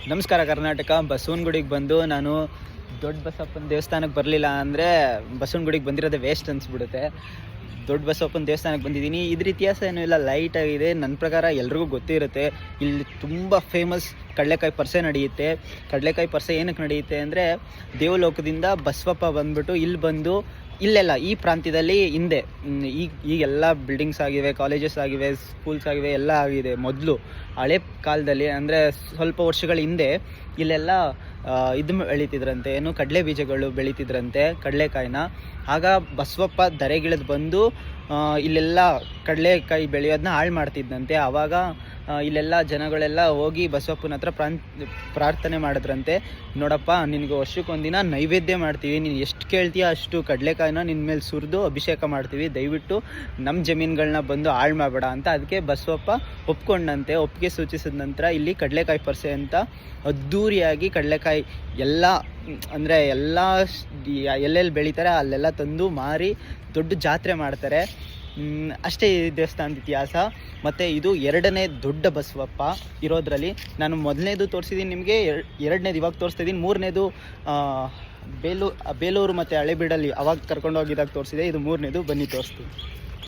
ನಮಸ್ಕಾರ ಕರ್ನಾಟಕ. ಬಸವನಗುಡಿಗೆ ಬಂದು ನಾನು ದೊಡ್ಡ ಬಸಪ್ಪನ ದೇವಸ್ಥಾನಕ್ಕೆ ಬರಲಿಲ್ಲ ಅಂದರೆ ಬಸವನಗುಡಿಗೆ ಬಂದಿರೋದೇ ವೇಸ್ಟ್ ಅನಿಸ್ಬಿಡುತ್ತೆ. ದೊಡ್ಡ ಬಸಪ್ಪನ ದೇವಸ್ಥಾನಕ್ಕೆ ಬಂದಿದ್ದೀನಿ. ಇದ್ರ ಇತಿಹಾಸ ಏನೂ ಇಲ್ಲ, ಲೈಟಾಗಿದೆ. ನನ್ನ ಪ್ರಕಾರ ಎಲ್ರಿಗೂ ಗೊತ್ತೇ ಇರುತ್ತೆ. ಇಲ್ಲಿ ತುಂಬ ಫೇಮಸ್ ಕಡಲೆಕಾಯಿ ಪರಿಷೆ ನಡೆಯುತ್ತೆ. ಕಡಲೆಕಾಯಿ ಪರಿಷೆ ಏನಕ್ಕೆ ನಡೆಯುತ್ತೆ ಅಂದರೆ, ದೇವಲೋಕದಿಂದ ಬಸವಪ್ಪ ಬಂದ್ಬಿಟ್ಟು ಇಲ್ಲಿ ಬಂದು ಇಲ್ಲೆಲ್ಲ ಈ ಪ್ರಾಂತ್ಯದಲ್ಲಿ ಹಿಂದೆ ಈಗೆಲ್ಲ ಬಿಲ್ಡಿಂಗ್ಸ್ ಆಗಿವೆ, ಕಾಲೇಜಸ್ ಆಗಿವೆ, ಸ್ಕೂಲ್ಸ್ ಆಗಿವೆ, ಎಲ್ಲ ಆಗಿದೆ. ಮೊದಲು ಹಳೆ ಕಾಲದಲ್ಲಿ ಅಂದರೆ ಸ್ವಲ್ಪ ವರ್ಷಗಳ ಹಿಂದೆ ಇಲ್ಲೆಲ್ಲ ಇದು ಬೆಳೀತಿದ್ರಂತೆ, ಏನು ಕಡಲೆ ಬೀಜಗಳು ಬೆಳೀತಿದ್ರಂತೆ, ಕಡಲೆಕಾಯಿನ. ಆಗ ಬಸವಪ್ಪ ಧರೆಗಿಳಿದು ಬಂದು ಇಲ್ಲೆಲ್ಲ ಕಡಲೆಕಾಯಿ ಬೆಳೆಯೋದನ್ನ ಹಾಳು ಮಾಡ್ತಿದ್ದಂತೆ. ಆವಾಗ ಇಲ್ಲೆಲ್ಲ ಜನಗಳೆಲ್ಲ ಹೋಗಿ ಬಸವಪ್ಪನ ಹತ್ರ ಪ್ರಾರ್ಥನೆ ಮಾಡಿದ್ರಂತೆ, ನೋಡಪ್ಪ ನಿನಗೆ ವರ್ಷಕ್ಕೊಂದಿನ ನೈವೇದ್ಯ ಮಾಡ್ತೀವಿ, ನೀನು ಎಷ್ಟು ಕೇಳ್ತೀಯ ಅಷ್ಟು ಕಡಲೆಕಾಯಿನ ನಿನ್ನ ಮೇಲೆ ಸುರಿದು ಅಭಿಷೇಕ ಮಾಡ್ತೀವಿ, ದಯವಿಟ್ಟು ನಮ್ಮ ಜಮೀನುಗಳನ್ನ ಬಂದು ಹಾಳು ಮಾಡಬೇಡ ಅಂತ. ಅದಕ್ಕೆ ಬಸವಪ್ಪ ಒಪ್ಕೊಂಡಂತೆ. ಒಪ್ಪಿಗೆ ಸೂಚಿಸಿದ ನಂತರ ಇಲ್ಲಿ ಕಡಲೆಕಾಯಿ ಪರಿಷೆ ಅಂತ ಅದ್ಧೂರಿಯಾಗಿ ಕಡಲೆಕಾಯಿ ಎಲ್ಲ ಅಂದರೆ ಎಲ್ಲ ಎಲ್ಲೆಲ್ಲಿ ಬೆಳೀತಾರೆ ಅಲ್ಲೆಲ್ಲ ತಂದು ಮಾರಿ ದೊಡ್ಡ ಜಾತ್ರೆ ಮಾಡ್ತಾರೆ. ಅಷ್ಟೇ ಈ ದೇವಸ್ಥಾನದ ಇತಿಹಾಸ. ಮತ್ತು ಇದು ಎರಡನೇ ದೊಡ್ಡ ಬಸವಪ್ಪ ಇರೋದ್ರಲ್ಲಿ. ನಾನು ಮೊದಲನೇದು ತೋರಿಸಿದ್ದೀನಿ ನಿಮಗೆ, ಎರಡನೇದು ಇವಾಗ ತೋರಿಸ್ತಾ ಇದ್ದೀನಿ, ಮೂರನೇದು ಬೇಲೂರು ಮತ್ತು ಹಳೆಬೀಡಲ್ಲಿ ಅವಾಗ ಕರ್ಕೊಂಡು ಹೋಗಿದಾಗ ತೋರಿಸಿದೆ. ಇದು ಮೂರನೇದು, ಬನ್ನಿ ತೋರಿಸ್ತೀನಿ.